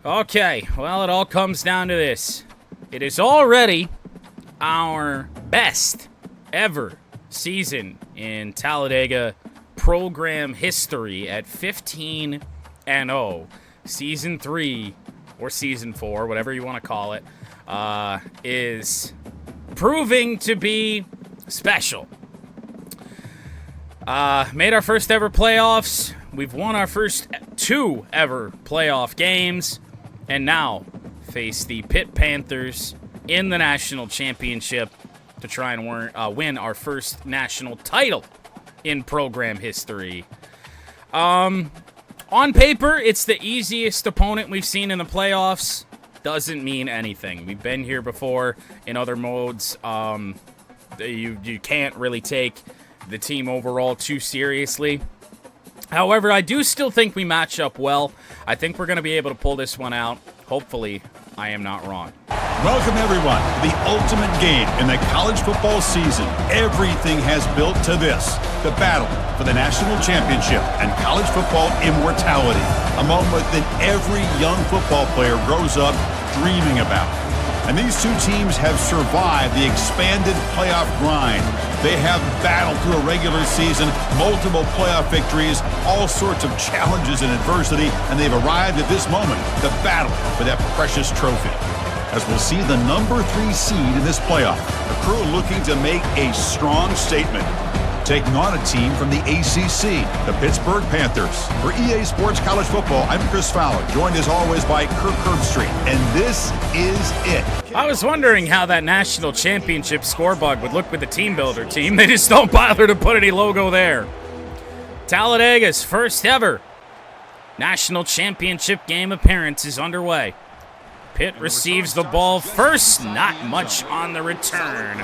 Okay, well, it all comes down to this. It is already our best ever season in Talladega program history at 15-0. Season 3, or Season 4, whatever you want to call it, is proving to be special. Made our first ever playoffs. We've won our first 2 ever playoff games. And now face the Pitt Panthers in the national championship to try and win our first national title in program history. On paper, it's the easiest opponent we've seen in the playoffs. Doesn't mean anything. We've been here before in other modes. You can't really take the team overall too seriously. However, I do still think we match up well. I think we're going to be able to pull this one out. Hopefully, I am not wrong. Welcome, everyone, to the ultimate game in the college football season. Everything has built to this, the battle for the national championship and college football immortality, a moment that every young football player grows up dreaming about. And these two teams have survived the expanded playoff grind. They have battled through a regular season, multiple playoff victories, all sorts of challenges and adversity, and they've arrived at this moment, the battle for that precious trophy. As we'll see the number 3 seed in this playoff, a crew looking to make a strong statement, taking on a team from the ACC, the Pittsburgh Panthers. For EA Sports College Football, I'm Chris Fowler, joined as always by Kirk Herbstreit, and this is it. I was wondering how that national championship scorebug would look with the team builder team. They just don't bother to put any logo there. Talladega's first ever national championship game appearance is underway. Pitt receives the ball first, not much on the return,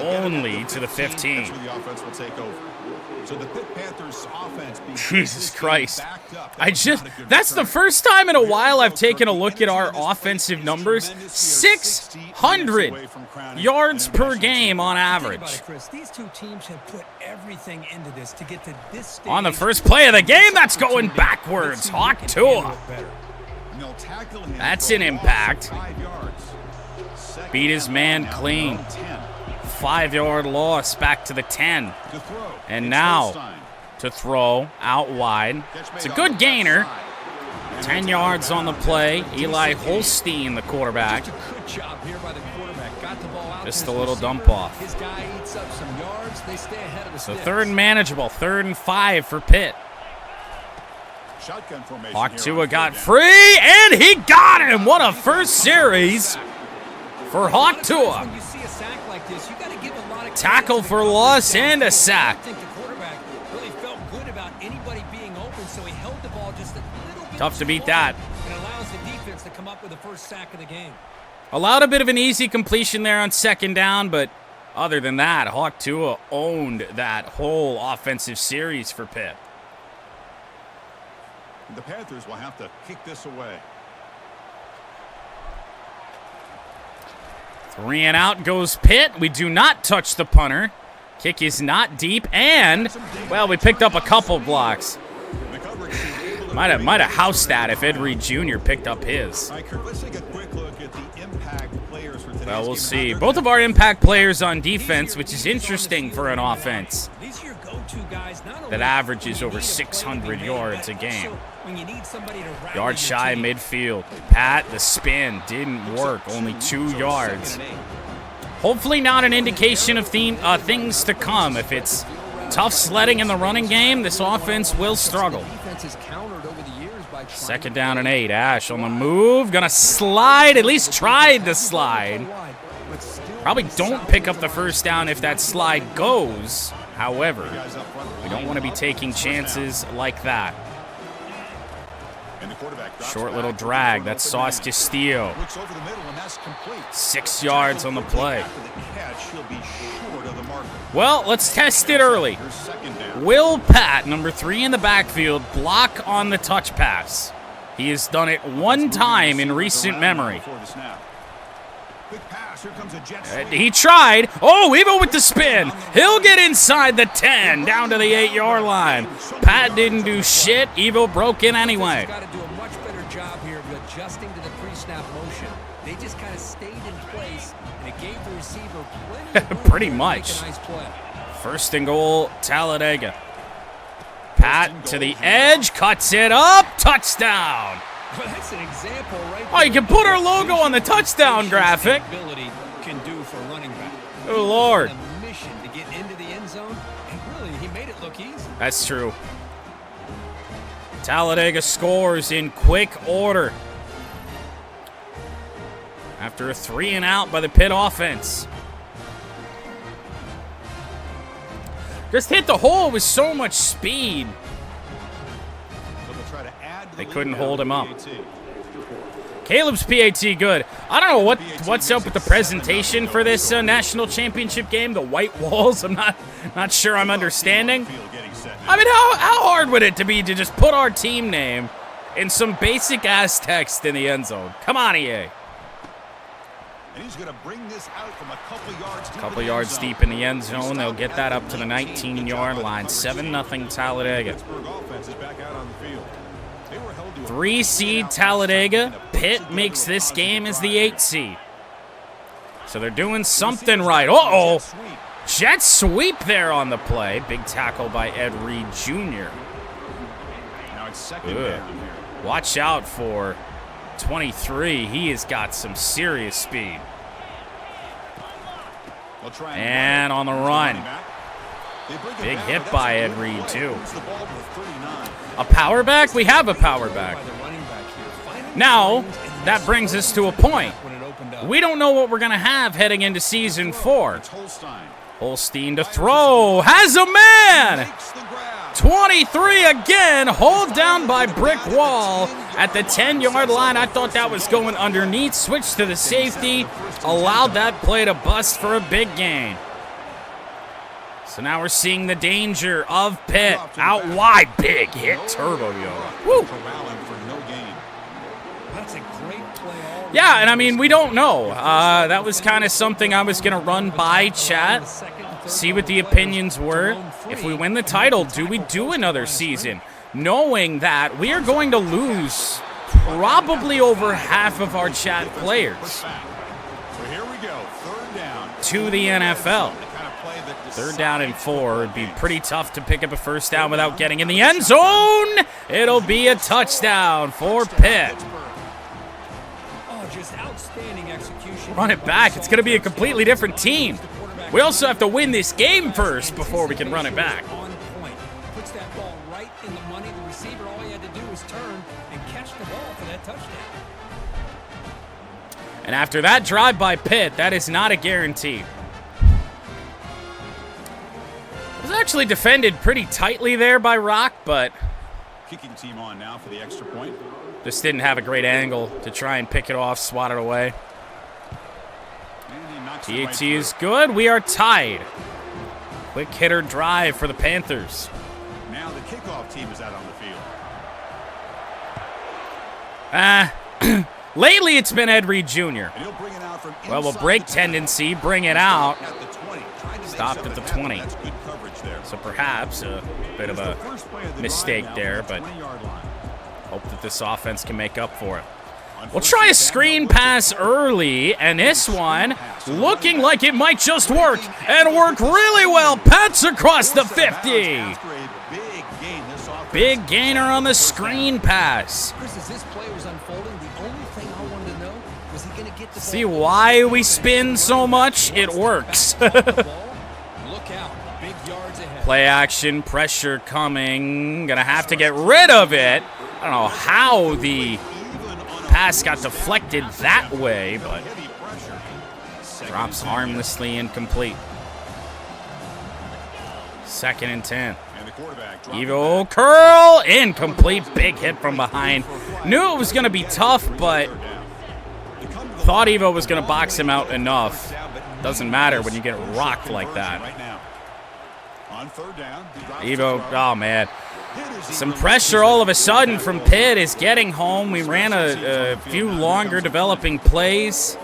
only to the 15. Jesus Christ. That's the first time in a while I've taken a look at our offensive numbers. 600 yards per game on average. These two teams have put everything into this to get to this stage. On the first play of the game, that's going backwards. Hawk Tua. That's an impact. Beat his man clean. 5-yard loss back to the 10. And now to throw out wide. It's a good gainer. 10 yards on the play. Eli Holstein, the quarterback. Just a little dump off. So 3rd and manageable. 3rd and 5 for Pitt. Hawk Tua got free, and he got him! What a first series for Hawk Tua. Tackle for loss and a sack. Tough to beat that. Allowed a bit of an easy completion there on 2nd down, but other than that, Hawk Tua owned that whole offensive series for Pitt. The Panthers will have to kick this away. 3 and out goes Pitt. We do not touch the punter. Kick is not deep, and, well, we picked up a couple blocks. Might have housed that if Ed Reed Jr. picked up his. Well, we'll see. Both of our impact players on defense, which is interesting for an offense that averages over 600 yards a game. Yard shy midfield. Pat, the spin didn't work. Only 2 yards. Hopefully not an indication of things to come. If it's tough sledding in the running game, this offense will struggle. 2nd down and 8. Ash on the move. Gonna slide. At least tried to slide. Probably don't pick up the first down if that slide goes. However, we don't want to be taking chances like that. Short little drag. That's Sauce Castillo. 6 yards on the play. Well, let's test it early. Will Pat, number 3 in the backfield, block on the touch pass? He has done it 1 time in recent memory. He tried. Oh, Evo with the spin. He'll get inside the 10, down to the 8-yard line. Pat didn't do shit. Evo broke in anyway. Pretty much. First and goal, Talladega. Pat to the edge, cuts it up, touchdown. That's an example right Oh, you can put our logo on the touchdown graphic. Can do for running back. Oh, Lord. A mission to get into the end zone, and really, he made it look easy. That's true. Talladega scores in quick order after a 3-and-out by the Pitt offense. Just hit the hole with so much speed. They couldn't hold him up. Caleb's PAT good. I don't know what's up with the presentation for this national championship game. The white walls, I'm not sure I'm understanding. I mean, how hard would it be to just put our team name in some basic ass text in the end zone? Come on, EA. And he's going to bring this out from a couple yards deep in the end zone. They'll get that up to the 19-yard line. 7-0 Talladega. 3-seed Talladega. Pitt makes this game as the 8-seed. So they're doing something right. Uh-oh. Jet sweep there on the play. Big tackle by Ed Reed Jr. Watch out for 23. He has got some serious speed. And on the run. Big hit by Ed Reed, too. A power back? We have a power back. Now, that brings us to a point. We don't know what we're going to have heading into Season 4. Holstein to throw. Has a man! 23 again. Hold down by brick wall at the 10-yard line. I thought that was going underneath. Switched to the safety. Allowed that play to bust for a big gain. So now we're seeing the danger of Pitt. Out wide. Big hit. Turbo yo. Woo! Yeah, and I mean, we don't know. That was kind of something I was going to run by chat, see what the opinions were. If we win the title, do we do another season? Knowing that we are going to lose probably over half of our chat players to the NFL. 3rd down and 4. It'd be pretty tough to pick up a first down without getting in the end zone. It'll be a touchdown for Pitt. Run it back. It's going to be a completely different team. We also have to win this game first before we can run it back. Puts that ball right in the money. The receiver, all he had to do was turn and catch the ball for that touchdown. And after that drive by Pitt, that is not a guarantee. It was actually defended pretty tightly there by Rock, but kicking team on now for the extra point. Just didn't have a great angle to try and pick it off, swat it away. TAT is good. We are tied. Quick hitter drive for the Panthers. Now the kickoff team is out on the field. Lately it's been Ed Reed Jr. Well, we'll break tendency, bring it out. Stopped at the 20. So perhaps a bit of a mistake there, but hope that this offense can make up for it. We'll try a screen pass early, and this one looking like it might just work, and work really well. Pats across the 50. Big gainer on the screen pass. See why we spin so much? It works. Play action, pressure coming. Gonna have to get rid of it. I don't know how the pass got deflected that way, but drops harmlessly incomplete. 2nd and 10. Evo curl, incomplete. Big hit from behind. Knew it was going to be tough, but thought Evo was going to box him out enough. Doesn't matter when you get rocked like that. Evo, oh man. Some pressure all of a sudden from Pitt is getting home. We ran a few longer developing plays.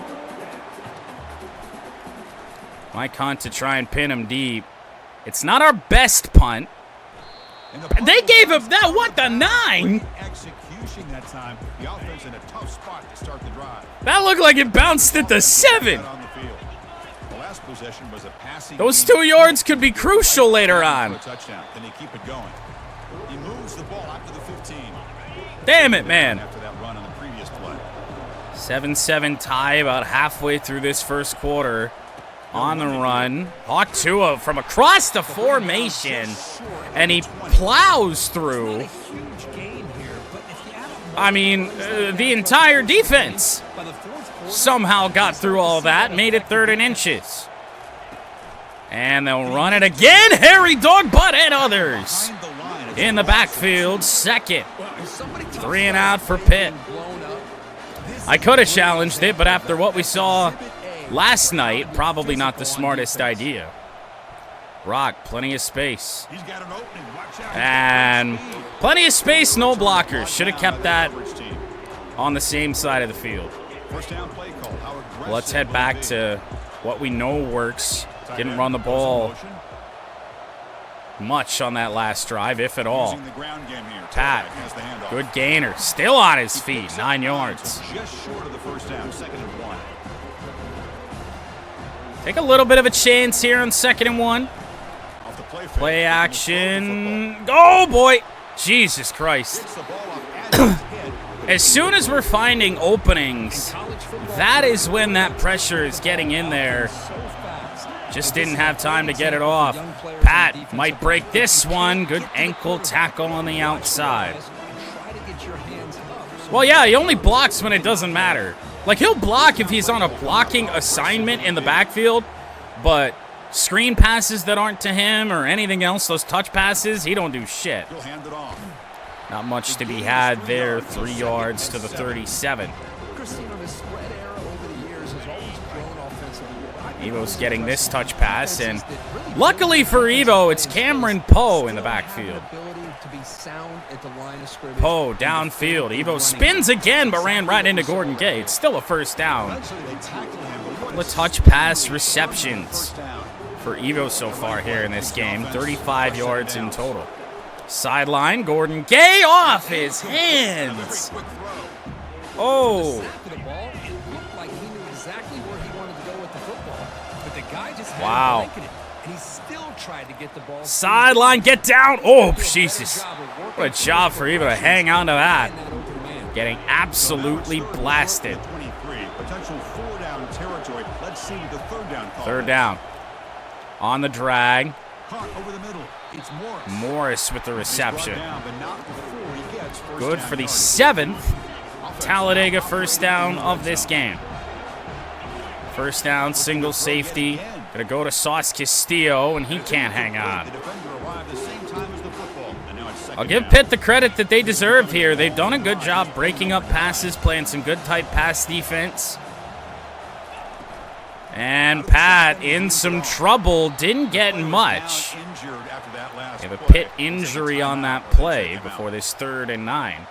Mike Hunt to try and pin him deep. It's not our best punt. They gave him that, what, the 9? That looked like it bounced at the 7. last possession was a passing. Those 2 yards could be crucial later on. Touchdown. Can they keep it going? He moves the ball after the 15. Damn it, man. After that run on the previous play. 7-7 tie about halfway through this first quarter. On the run. Hawk Tua from across the formation. And he plows through. I mean, the entire defense somehow got through all that, made it 3rd and inches. And they'll run it again. Harry Dogbutt and others in the backfield. 2nd. 3 and out for Pitt. I could have challenged it, but after what we saw last night, probably not the smartest idea. Rock, plenty of space. And plenty of space, no blockers. Should have kept that on the same side of the field. Let's head back to what we know works. Didn't run the ball much on that last drive, if at all. Pat, good gainer. Still on his feet, 9 yards. Take a little bit of a chance here on 2nd and 1. Play action. Oh, boy. Jesus Christ. As soon as we're finding openings, that is when that pressure is getting in there. Just didn't have time to get it off. Pat might break this one. Good ankle tackle on the outside. Well, yeah, he only blocks when it doesn't matter. Like, he'll block if he's on a blocking assignment in the backfield, but screen passes that aren't to him or anything else, those touch passes, he don't do shit. Not much to be had there. 3 yards to the 37. Evo's getting this touch pass, and luckily for Evo, it's Cameron Poe in the backfield. Poe downfield. Evo spins again, but ran right into Gordon Gay. It's still a 1st down. The touch pass receptions for Evo so far here in this game. 35 yards in total. Sideline, Gordon Gay off his hands. Oh. Wow. Sideline, get down. Oh, Jesus. What a job for Evo to hang on to that. Getting absolutely blasted. 3rd down. On the drag. Morris with the reception. Good for the 7th Talladega 1st down of this game. 1st down, single safety. Gonna go to Sauce Castillo, and he can't hang on. I'll give Pitt the credit that they deserve here. They've done a good job breaking up passes, playing some good tight pass defense. And Pat in some trouble, didn't get much. They have a Pitt injury on that play before this 3rd and 9.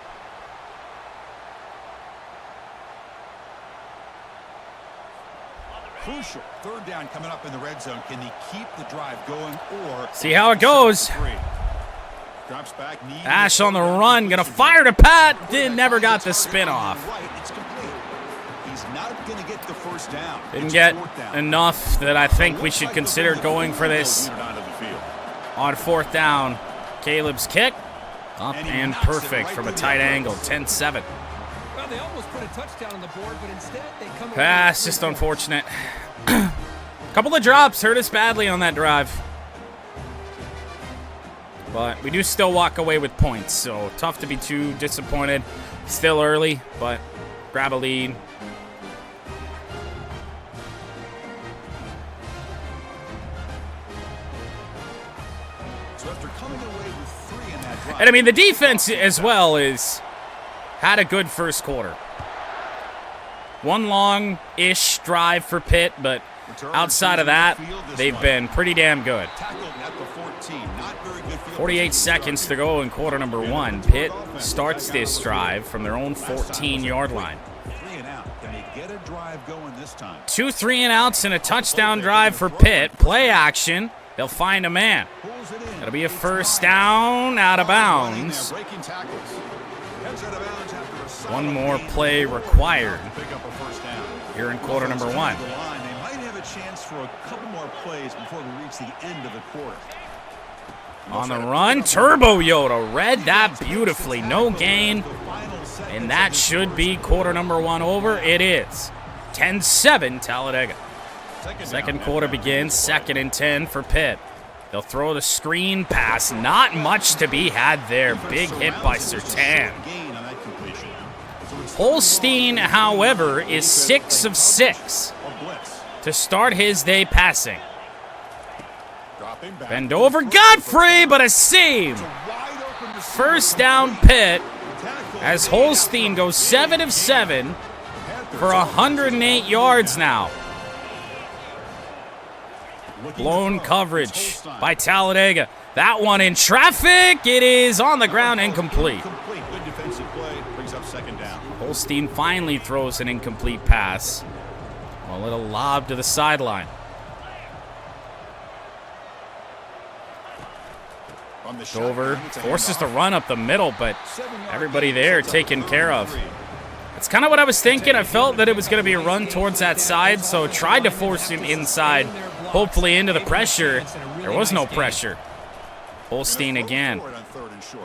Crucial 3rd down coming up in the red zone. Can he keep the drive going or see how it goes? Drops back, Ash on the run, gonna fire to Pat. Never got the spin off. He's not gonna get the 1st down. Didn't get enough that I think we should consider going for this on 4th down. Caleb's kick up and perfect from a tight angle. 10-7. They almost put a touchdown on the board, but instead they come It's just unfortunate. Couple of drops hurt us badly on that drive. But we do still walk away with points, so tough to be too disappointed. Still early, but grab a lead. So after coming away with 3 in that drive, and I mean, the defense as well had a good first quarter. One long-ish drive for Pitt, but outside of that, they've been pretty damn good. 48 seconds to go in quarter number 1. Pitt starts this drive from their own 14-yard line. 2 3-and-outs and a touchdown drive for Pitt. Play action. They'll find a man. That'll be a 1st down, out of bounds. One more play required here in quarter number 1. chance for a couple more plays before we reach the end of the quarter. On the run, Turbo Yoda read that beautifully. No gain, and that should be quarter number 1 over. It is 10-7 Talladega. Second quarter begins, 2nd and 10 for Pitt. They'll throw the screen pass. Not much to be had there. Big hit by Surtain. Holstein, however, is 6 of 6 to start his day passing. Bend over, Godfrey, but a seam. First down, Pitt, as Holstein goes 7 of 7 for 108 yards now. Blown coverage by Talladega. That one in traffic. It is on the ground, incomplete. Good defensive play, brings up 2nd down. Holstein finally throws an incomplete pass. A little lob to the sideline. Dover forces the run up the middle, but everybody there taken care of. It's kind of what I was thinking. I felt that it was going to be a run towards that side, so tried to force him inside, hopefully into the pressure. There was no pressure. Holstein again.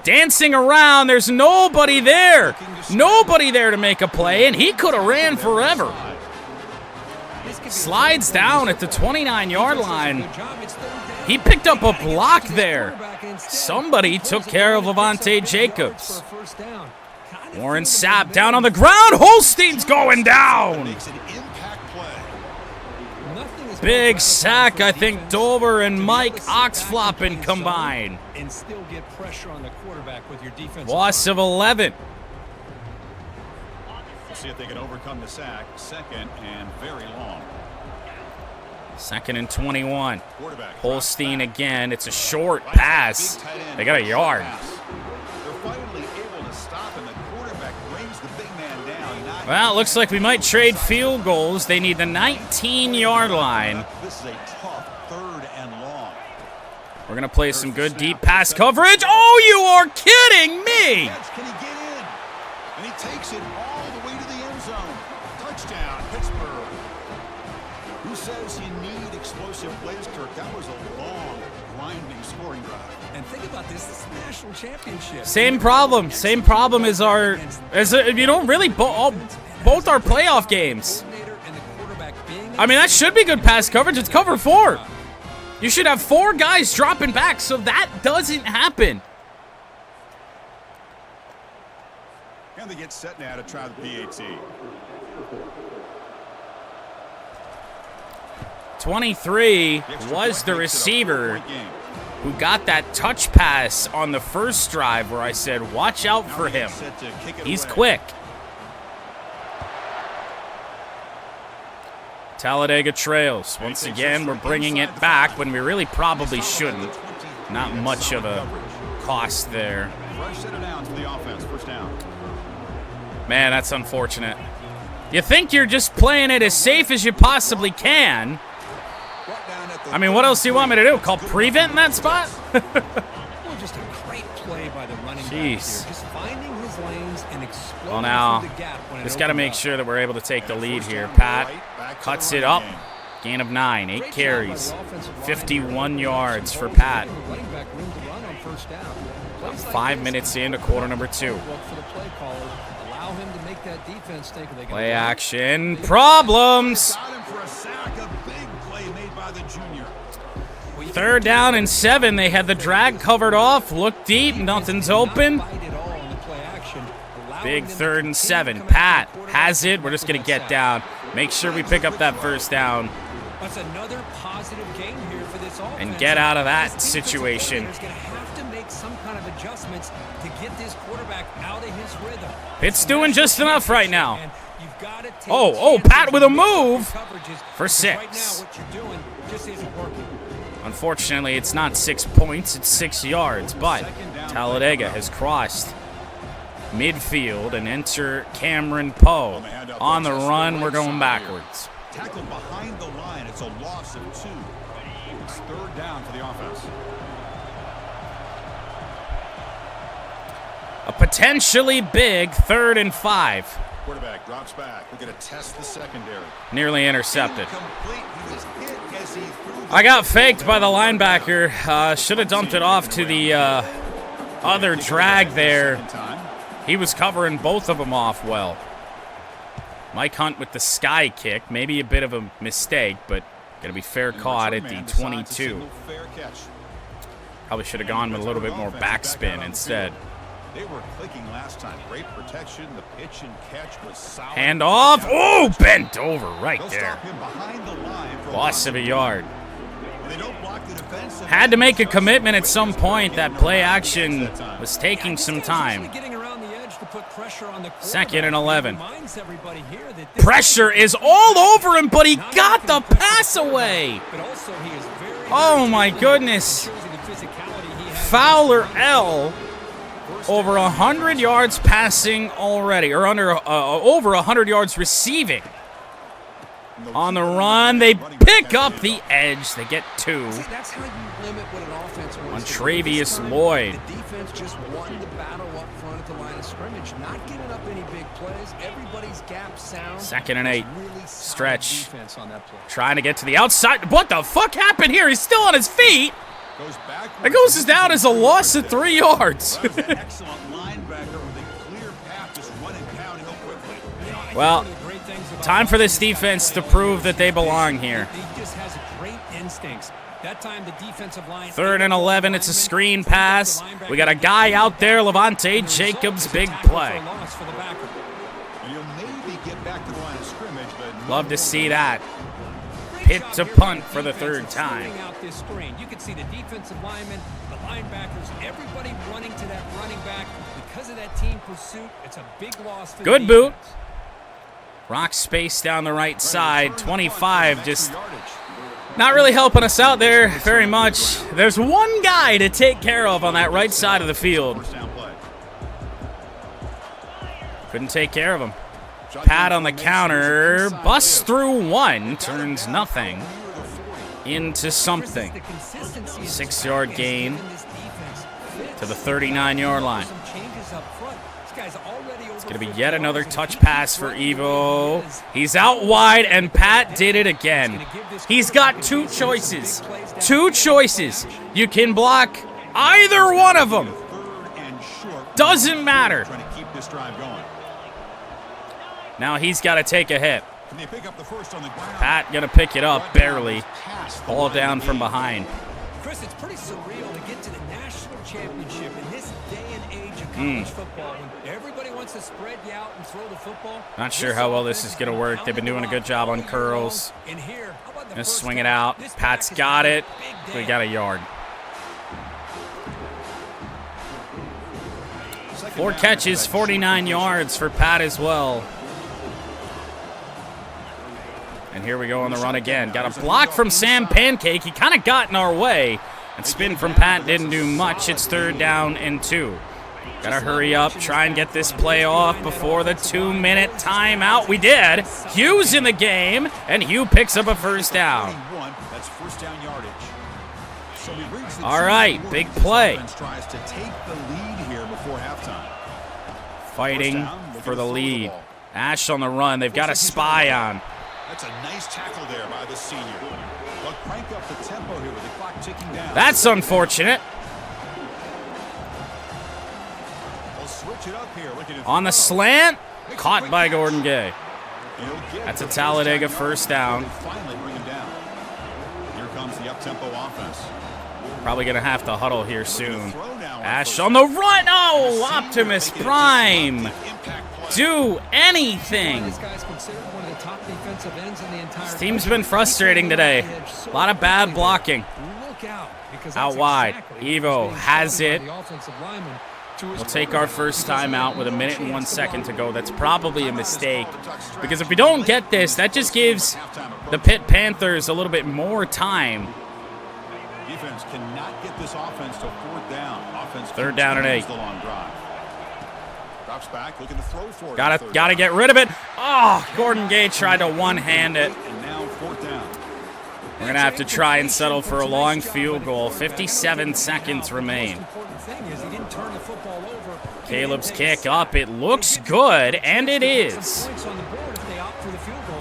Dancing around. There's nobody there. Nobody there to make a play, and he could have ran forever. Slides down at the 29-yard line. He picked up a block there. Somebody took care of Levante Jacobs. Warren Sapp down on the ground. Holstein's going down. Big sack. I think Dover and Mike Oxfloppin combined. Loss of 11. See if they can overcome the sack. 2nd and very long. 2nd and 21. Holstein again. It's a short pass. They got a yard. Well, it looks like we might trade field goals. They need the 19-yard line. This is a tough 3rd and long. We're going to play some good deep pass coverage. Oh, you are kidding me! Can he get in? And he takes it all the way to the end zone. Touchdown, Pittsburgh. Who says you need explosive plays, Kirk? That was a long, grinding scoring drive. And think about this is the national championship. Same problem. Same problem as really both our playoff games. I mean, that should be good pass coverage. It's cover 4. You should have 4 guys dropping back, so that doesn't happen. And they get set now to try the PAT. 23 was the receiver who got that touch pass on the first drive where I said, watch out for him. He's quick. Talladega trails. Once again, we're bringing it back when we really probably shouldn't. Not much of a cost there. Man, that's unfortunate. You think you're just playing it as safe as you possibly can. I mean, what else do you want me to do? Call prevent in that spot? Just a great play by the running back Jeez. here. Just finding his lanes and exploding Well, now, through the gap when it just got to opened make up. sure that we're able to take the lead here. Pat cuts it up. Gain of 9, 8 carries, 51 yards for Pat. Running back room to run on first down. Plays like 5 this, minutes into quarter number 2. look for the play caller. Allow him to make that defense think they can Play action. Problems. Got him for a sack. A big play made by the junior. 3rd down and 7. They had the drag covered off. Look deep. Nothing's open. Big 3rd and 7. Pat has it. We're just going to get down. Make sure we pick up that first down That's another positive gain here for this offense. and get out of that situation. Going to have to make some kind of adjustments to get this quarterback out of his rhythm. Pitt's doing just enough right now. And you've got to take Oh, chances Pat with a and make move coverages, for because 6. Right now, what you're doing just isn't working. Unfortunately, it's not 6 points, it's 6 yards, but Talladega has crossed midfield and enter Cameron Poe. On the run, we're going backwards. Tackled behind the line. It's a loss of 2. It's 3rd down for the offense. A potentially big 3rd and 5. Quarterback drops back. We're going to test the secondary. Nearly intercepted. Incomplete. He was hit as he threw the I got faked by the linebacker. Should have dumped it off to the other drag there. second time. He was covering both of them off well. Mike Hunt with the sky kick. Maybe a bit of a mistake, but going to be fair caught at the Return man decides to 22. signal fair catch. Probably should have gone with a little bit more backspin instead. They were clicking last time. Great protection. The pitch and catch was solid. Hand off. Oh, bent over right They'll there. stop him behind the line for Loss of a yard. They don't block the defense. Had to make a commitment at some point. That play action was taking some time. Getting around the edge to put pressure on the Second and 11. Reminds everybody here that this Pressure is all over him, but he got the pass away. but also he is very Oh my goodness. shows you the physicality he has. Fowler L. Over 100 yards passing already, or over 100 yards receiving. On the run, they pick up the edge. They get 2 See, that's how you limit what an offense wants on to do. Travius This time, Lloyd. The defense just won the battle up front at the line of scrimmage, not giving up any big plays. Everybody's gap sound. Second and 8. Really solid Stretch. defense on that play. Trying to get to the outside. What the fuck happened here? He's still on his feet. Goes backwards. That goes down as a loss of 3 yards. That was an excellent linebacker with a clear path, just running downhill quickly. Well, time for this defense to prove that they belong here. He just has great instincts. That time the defensive line. 3rd and 11. It's a screen pass. We got a guy out there, Levante Jacobs, big play. And you'll maybe get back to the line of scrimmage, but Love to see that. Pit to punt for the 3rd time. Out this screen. You can see the defensive linemen, the linebackers, everybody running to that running back. Because of that team pursuit, it's a big loss for Good the boot. defense. Rock space down the right side. 25 just not really helping us out there very much. There's one guy to take care of on that right side of the field. first down play. Couldn't take care of him. Pat on the counter. Busts through 1. Turns nothing into something. 6-yard gain to the 39-yard line. It's going to be yet another touch pass for Evo. He's out wide, and Pat did it again. He's got 2 choices. 2 choices. You can block either one of them. Third and short. Doesn't matter. Trying to keep this drive going. Now he's got to take a hit. Can they pick up the first on the ground? Pat going to pick it up, barely. Ball down from behind. Chris, it's pretty surreal to get to the national championship in this day and age of college football when everybody wants to spread you out and throw the football. Not sure how well this is going to work. They've been doing a good job on curls. And here, how about the Gonna first swing it half? out. This Pat's back is got having it. a big We day. got a yard. 4 catches, 49 yards for Pat as well. And here we go on the run again. Got a block from Sam Pancake. He kind of got in our way. And spin from Pat didn't do much. It's 3rd down and 2. Got to hurry up, try and get this play off before the 2-minute timeout. We did. Hugh's in the game, and Hugh picks up a 1st down. That's first down yardage. So we reach the All right, 2-4. big This play. offense tries to take the lead here before halftime. Fighting for the lead. Ash on the run. They've got a spy on. That's a nice tackle there by the senior. They'll crank up the tempo here with the clock ticking down. That's unfortunate. They'll switch it up here. Looking to On the throw. slant, Makes a caught great by catch. Gordon Gay. And he'll get That's a the Talladega down first yard. down. They finally bring him down. Here comes the up-tempo offense. Probably going to have to huddle here soon. Throw now on Ash first on the run. Oh, Senior Optimus making a Prime. disruptive impact play. Do anything. This guy's considered one of the top defensive ends in the entire This team's been frustrating today. A lot of bad blocking. Look out, because Out that's wide. exactly Evo what's being has shown by it. the offensive lineman to his We'll take our first time out with 1 minute and 1 second to go. That's probably a mistake. Because if we don't get this, that just gives the Pitt Panthers a little bit more time. Defense cannot get this offense to 4th down. Offense 3rd down and 8. continues the long drive. Drops back, looking to throw for it. Gotta get rid of it. Oh, Gordon Gay tried to one-hand it. And now 4th down. We're going to have to try and settle for a long field goal. 57 seconds remain. Caleb's kick up. It looks good, and it is. It's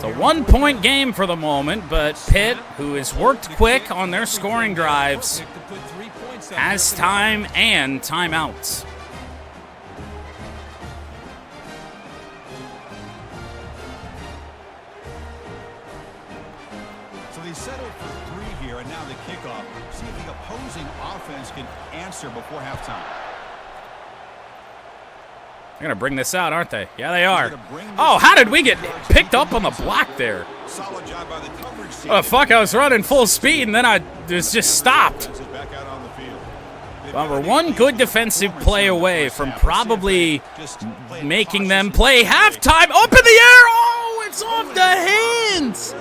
a 1-point game for the moment, but Pitt, who has worked quick on their scoring drives, has time and timeouts. So they settled for 3 here, and now the kickoff. See if the opposing offense can answer before halftime. They're going to bring this out, aren't they? Yeah, they are. Oh, how did we get picked up on the block there? Solid job by the coverage team. Oh, fuck, I was running full speed, and then I was just stopped. Well, we're one good defensive play away from probably making them play halftime. Up in the air! Oh, it's off the hands!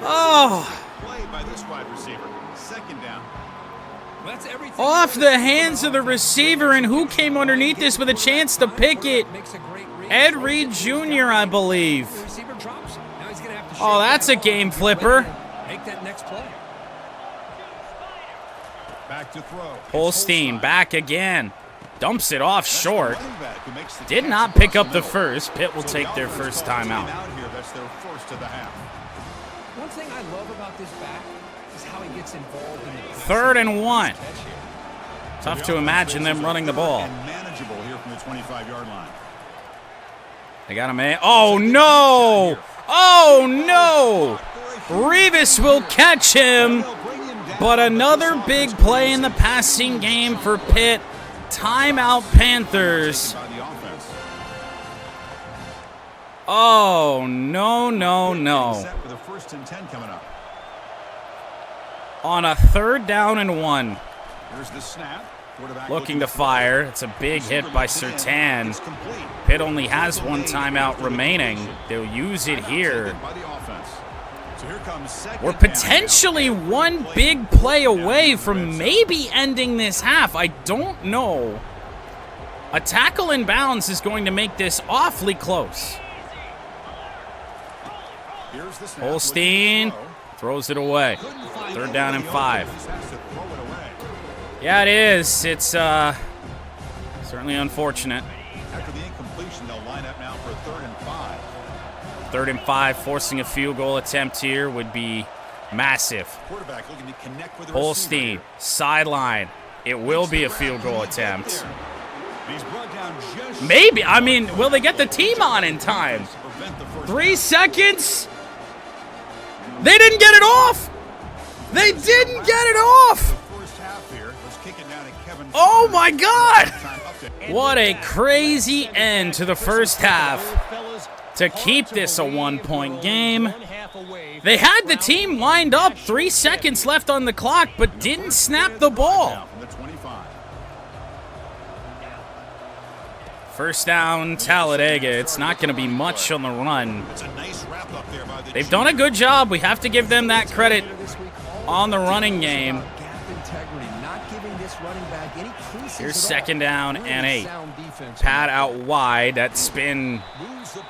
Oh. Off the hands of the receiver, and who came underneath this with a chance to pick it? Ed Reed Jr., I believe. Oh, that's a game flipper. Holstein back again. Dumps it off short. Did not pick up the first. Pitt will take their first timeout. One thing I love about this back is how he gets involved in the 3rd and 1. Tough to imagine them running the ball. They got him. Oh, no! Oh, no! Revis will catch him. But another big play in the passing game for Pitt. Timeout, Panthers. Oh, no, no, no. On a 3rd down and 1. Looking to fire. It's a big hit by Surtain. Pitt only has 1 timeout remaining. They'll use it here. We're potentially 1 big play away from maybe ending this half. I don't know. A tackle in bounds is going to make this awfully close. Holstein throws it away. 3rd down and 5. Yeah, it is. It's certainly unfortunate. After the incompletion, they'll line up now for 3rd and 5. 3rd and 5, forcing a field goal attempt here would be massive. Holstein, sideline. It will be a field goal attempt. Maybe. I mean, will they get the team on in time? 3 seconds. They didn't get it off. They didn't get it off. Oh, my God. What a crazy end to the first half to keep this a 1-point game. They had the team lined up, 3 seconds left on the clock, but didn't snap the ball. First down, Talladega. It's not going to be much on the run. They've done a good job. We have to give them that credit on the running game. Here's 2nd down and 8. Pad out wide. That spin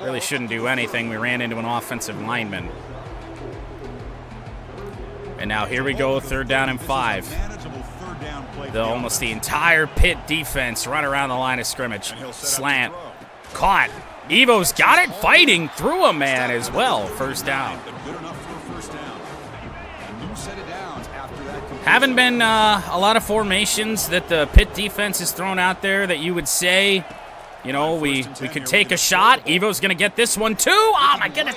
really shouldn't do anything. We ran into an offensive lineman. And now here we go, 3rd down and 5. Almost the entire Pitt defense run around the line of scrimmage. Slant. Caught. Evo's got it, fighting through a man as well. 1st down. Haven't been a lot of formations that the Pitt defense has thrown out there that you would say, you know, we could take a shot. Evo's going to get this one too. Oh, my goodness.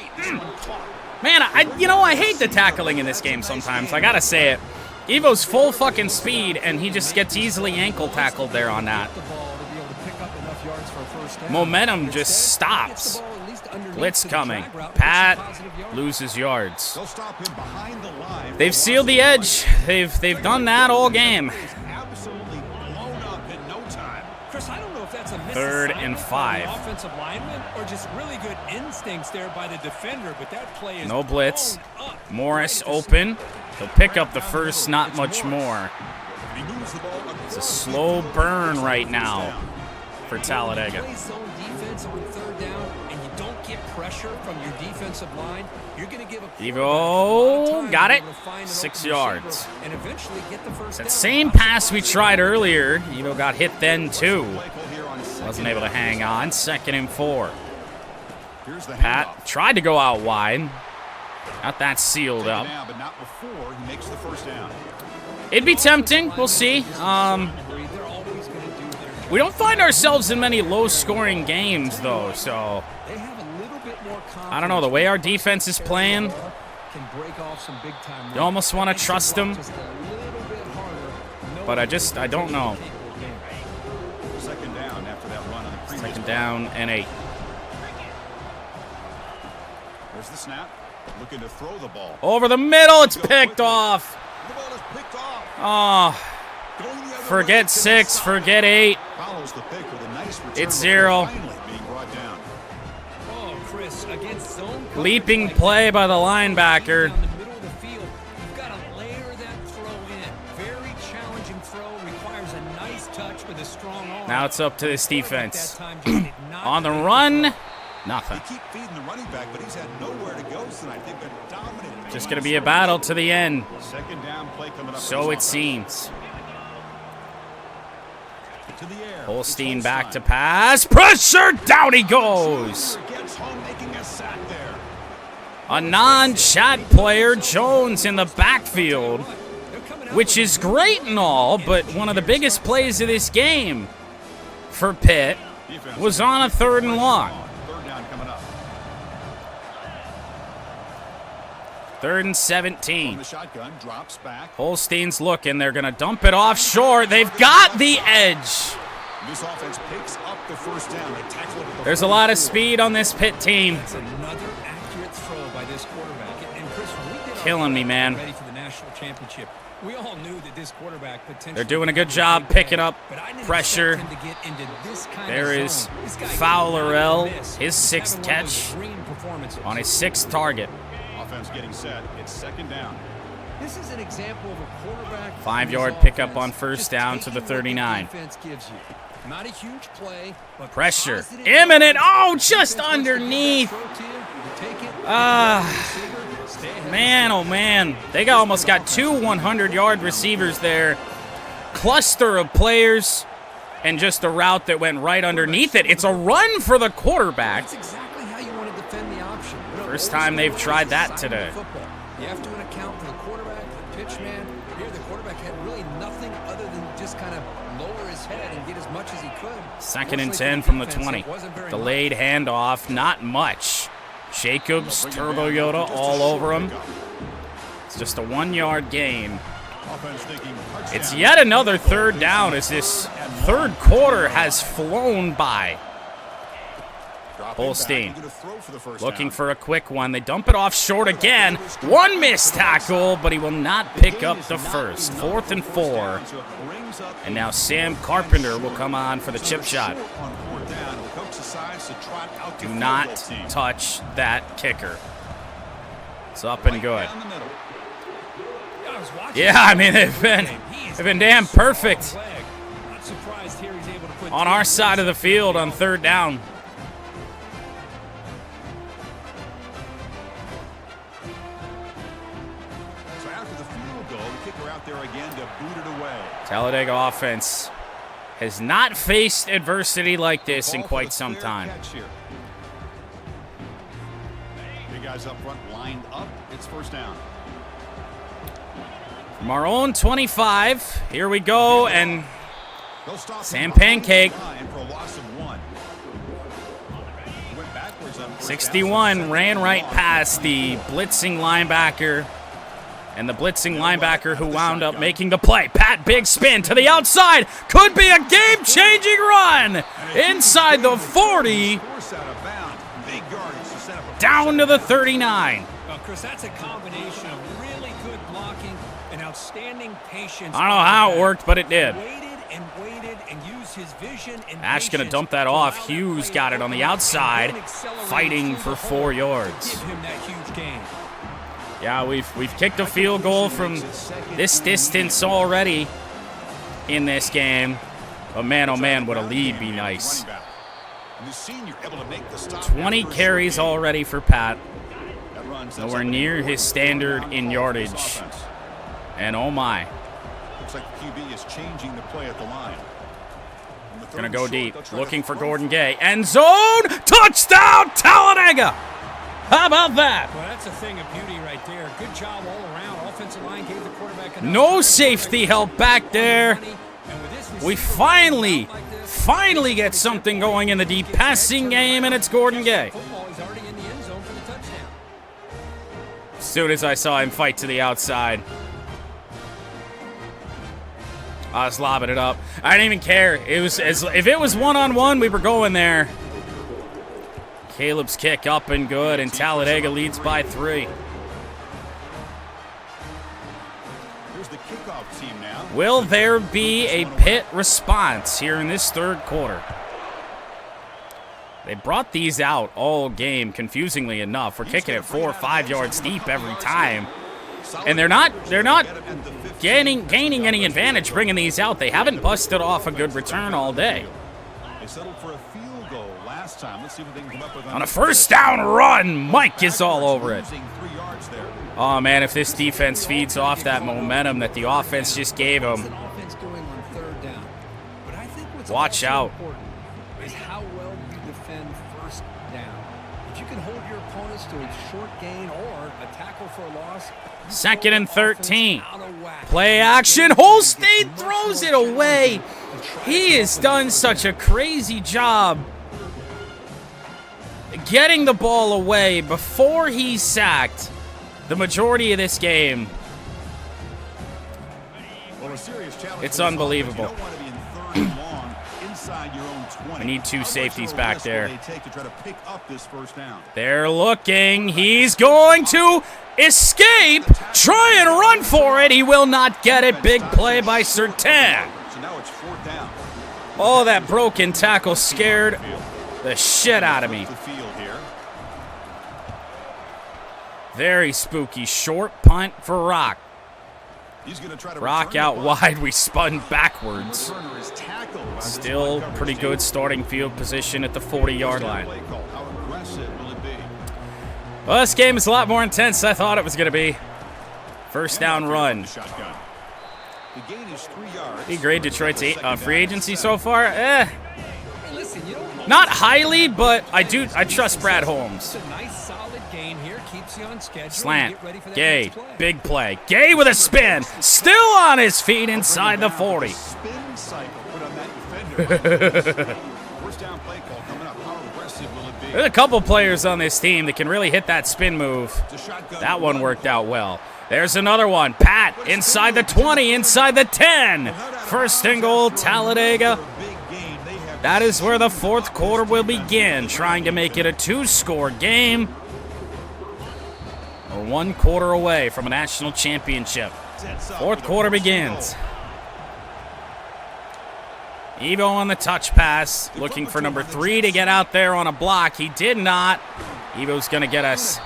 Man, I hate the tackling in this game sometimes. I got to say it. Evo's full fucking speed, and he just gets easily ankle tackled there on that. Momentum just stops. Blitz coming. Pat loses yards. They've sealed the edge. They've done that all game. 3rd and 5. Offensive lineman or just really good instincts there by the defender, but that play is no blitz. Morris open. He'll pick up the first, not much more. It's a slow burn right now for Talladega. get pressure from your defensive line, you're going to give a Evo, got it. 6 yards. And eventually get the first That down. same pass we tried earlier, Evo got hit then too. Wasn't able to hang on. 2nd and 4. Pat tried to go out wide. Got that sealed up. But not before he makes the first down. It'd be tempting. We'll see. We don't find ourselves in many low-scoring games, though, so They have a little bit more I don't know. The way our defense is playing, can break off some big time. you almost want to trust them, Just a little bit harder. but I don't know. Second down after that run on the previous 2nd down and 8. There's the snap. Looking to throw the ball. Over the middle, it's picked off. The ball is picked off. Oh, Going the other way forget to the 6, side. forget 8. Follows the pick with a nice return It's 0. before finally being brought down. Oh, Chris, against zone Leaping coverage play by the linebacker. down the middle of the field, you've got to layer that throw in. Very challenging throw, requires a nice touch with a strong arm. Now it's up to this defense. That time just did not On the make run, throw. nothing. They keep feeding the running back, but he's had nowhere to go tonight. They've been dominant. Just going to be a battle to the end. Second down play coming up. So it seems. To the air. Holstein back to pass. Pressure, down he goes. Gets home, making a sack there. A non-chat player, Jones, in the backfield, which is great and all, but one of the biggest plays of this game for Pitt was on a 3rd and long. Third down coming up. 3rd and From 17. the shotgun, drops back. Holstein's looking. They're going to dump it off short. They've got the edge. This offense picks up the first down. They tackle it at the There's a lot of speed on this Pitt team. That's another accurate throw by this quarterback. And Chris, when we did our Killing me, job man. Ready for the national championship. We all knew that this quarterback potentially. They're doing a good job picking up But I didn't pressure. expect him to get into this kind There of is zone. This guy Fowlerell, did not miss. his 6th Having one of those catch green performances. on his 6th target. Offense getting set. It's second down. This is an example of a quarterback. 5-yard whose pickup offense on first just down to the taking what 39. defense gives you. Not a huge play, but Pressure. positive Imminent. yards. Oh, just Defense wants to get that underneath. throw to you. You take it, Ah. receiver, stay ahead. Man, oh man. They almost got 2 100-yard receivers there. Cluster of players and just a route that went right underneath it. It's a run for the quarterback. That's exactly how you want to defend the option. You know, First always time they've look tried at that the side of the today. football. You have to account for the quarterback, the pitch man. Here, the quarterback had really nothing other than just kind of lower his head and get as much as he could. 2nd and Fortunately 10 for from the defense, 20. it wasn't very Delayed handoff, not much. Jacobs, Turbo Yoda all over him. It's just a 1-yard gain. Offense thinking touchdown. It's yet another 3rd down as this 3rd quarter has flown by. Dropping Holstein back, gonna throw for the first looking down. for a quick one. They dump it off short again. One missed tackle, but he will not pick up the first. 4th and 4. So it brings up And now Sam Carpenter will come on for the chip shot. short on fourth down. The coach decides to trot out the Do field not goal team. touch that kicker. It's up and good. Down the middle. I was watching Yeah, I mean, they've been damn perfect Not surprised here he's able to put on our side of the field on 3rd down. So after the field goal, the kicker out there again to boot it away. Talladega offense has not faced adversity like this in Ball for quite the some fair time. catch here. Big guys up front lined up. It's first down. From our own 25, here we go, and They'll stop Sam him behind Pancake. the line for a loss of 1. Went backwards on first down, 61 so ran second right and long. past the blitzing linebacker, and the blitzing linebacker who wound up making the play. Pat, big spin to the outside. Could be a game-changing run inside the 40, Force out of bounds. Big yardage to set up a down to the 39. Well, Chris, that's a combination of really good blocking and outstanding patience. I don't know how it worked, but it did. Waited and used his vision and Ash gonna patience dump that to off. allow that Hughes play got to it on the open up outside, and then accelerate fighting through for the 4 hole. yards. Give him that huge gain. Yeah, we've kicked a field goal from this distance already in this game. But man, oh man, would a lead be nice. And the senior able to make the stop. 20 carries already for Pat. That runs Nowhere near his standard in yardage. And oh my. Looks like the QB is changing the play at the line. Gonna go deep. Looking for Gordon Gay. End zone! Touchdown, Talladega! How about that? Well, that's a thing of beauty right there. Good job all around. Offensive line gave the quarterback enough No time. safety help back there. And with this We receiver finally like this, get something going in the deep passing game, and it's Gordon Gay. football, he's already in the end zone for the touchdown. As soon as I saw him fight to the outside, I was lobbing it up. I didn't even care. It was if it was one-on-one, we were going there. Caleb's kick up and good, and Talladega leads by 3. Here's the kickoff team now. Will there be a Pitt response here in this third quarter? They brought these out all game, confusingly enough. We're kicking it 4 or 5 yards deep every time. And they're not gaining any advantage bringing these out. They haven't busted off a good return all day. They settled for a field goal last time. Let's see what they can come up with On a first down run, Mike is all over it. Losing 3 yards there. Oh, man, if this defense feeds off that momentum that the offense just gave What's them. an offense doing on third down? But I think what's Watch also out. important is how well you defend first down. If you can hold your opponents to a short gain or a tackle for a loss, you 2nd throw and the 13. offense out of whack. Play action. Holstein throws it away. He has done such a crazy job getting the ball away before he's sacked the majority of this game. Well, a serious challenge It's for this unbelievable. offense. You don't want to be in third and long inside your own 20. We need 2 How much safeties of a back risk will there. they take to try to pick up this first down? They're looking. He's going to escape. Try and run for it. He will not get it. Big play by Sertan. So now it's 4th down. Oh, that broken tackle scared the shit out of me. The field here. Very spooky. Short punt for Rock. He's going to try to Rock return out the ball. wide. We spun backwards. Returner is tackled by this Still coverage pretty team. good starting field position at the 40-yard line. Play call. How aggressive will it be? Well, this game is a lot more intense than I thought it was going to be. First down run. Shotgun. The gain is 3 yards. He grade Detroit's free agency so far? Hey, listen, you don't Not highly, but I trust Brad Holmes. It's a nice solid gain here. Keeps you on schedule. Slant. Get ready for that Gay. next play. Big play. Gay with a spin. Still on his feet inside the 40. Spin cycle put on that defender. First down play call coming up. How aggressive will it be? There's a couple players on this team that can really hit that spin move. It's a shotgun That one run. worked out well. There's another one. Pat inside the 20, inside the 10. First and goal, Talladega. Big gain. They have That is where the fourth quarter will begin, trying to make it a 2-score game. We're 1 quarter away from a national championship. Fourth quarter begins. Evo on the touch pass, looking for number 3 to get out there on a block. He did not. Evo's going to get us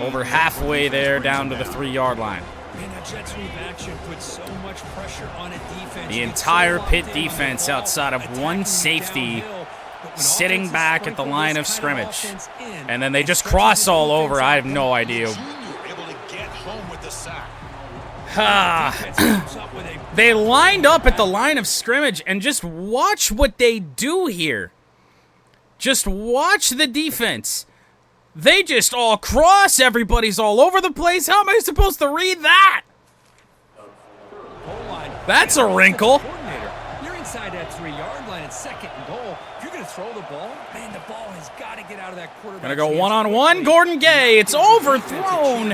over halfway there down to the 3-yard line. Man, that jet sweep action puts so much pressure on a defense. The It's entire so Pitt locked in on the defense ball, outside of attacking one safety downhill. But when sitting offenses back at the sprinkle line this of kind scrimmage. offense in, And then they just especially cross the all over. defense I have out no there, idea. Junior able to get home with the sack. Ah. defense comes up with a They lined up at the line of scrimmage, and just watch what they do here. Just watch the defense. They just all cross. Everybody's all over the place. How am I supposed to read that? goal line. That's a wrinkle. Coordinator, you're inside that 3-yard line at 2nd and goal. If you're going to throw the ball, man, the ball has got to get out of that quarterback. Gonna go one-on-one. Gordon Gay. It's overthrown.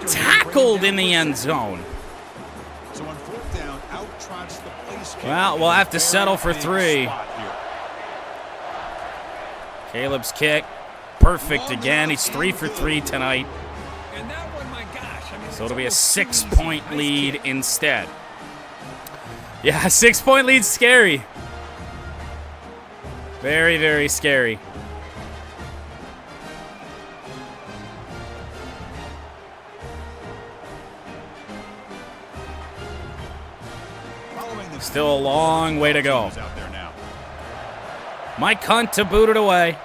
Tackled in the end zone. So on 4th down, out trots the place kicker. Well, we'll have to settle for 3. Spot here. Caleb's kick. Perfect again. He's 3 for 3 tonight. And that one, my gosh. I mean, So it'll be a it's 6-point nice lead kick. instead. Yeah, 6-point lead's scary. Very, very scary. Following the Still a long way to go. out there now. Mike Hunt to boot it away.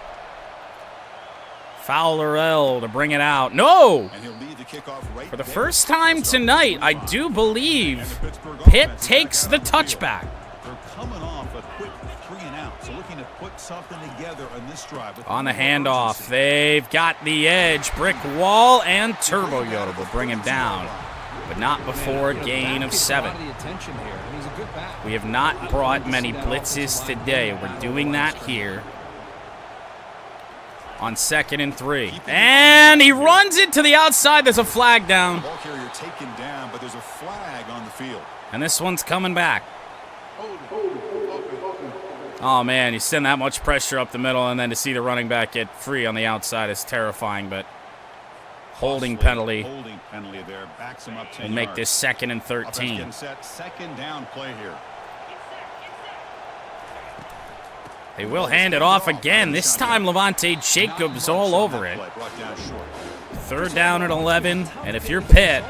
Fowler to bring it out. No! And he'll lead the kickoff right For the there. first time tonight, I do believe Pitt takes the touchback. They're coming off a quick 3-and-out, so looking to put something together on this drive. On the handoff, they've got the edge. Brick wall and Turbo Yoda will bring him down, but not before a gain of 7. We have not brought many blitzes today. We're doing that here on 2nd and 3. And he runs it to the outside. There's a flag down. Ball carrier taken down, but there's a flag on the field. And this one's coming back. Oh, man, you send that much pressure up the middle, and then to see the running back get free on the outside is terrifying, but holding penalty Holding penalty there. Backs him up 10 will make yards. this 2nd and Offense 13. getting set. 2nd down play here. They will hand it off again. This time, Levante Jacobs all over it. Brought down short. 3rd down at 11, and if you're Pitt,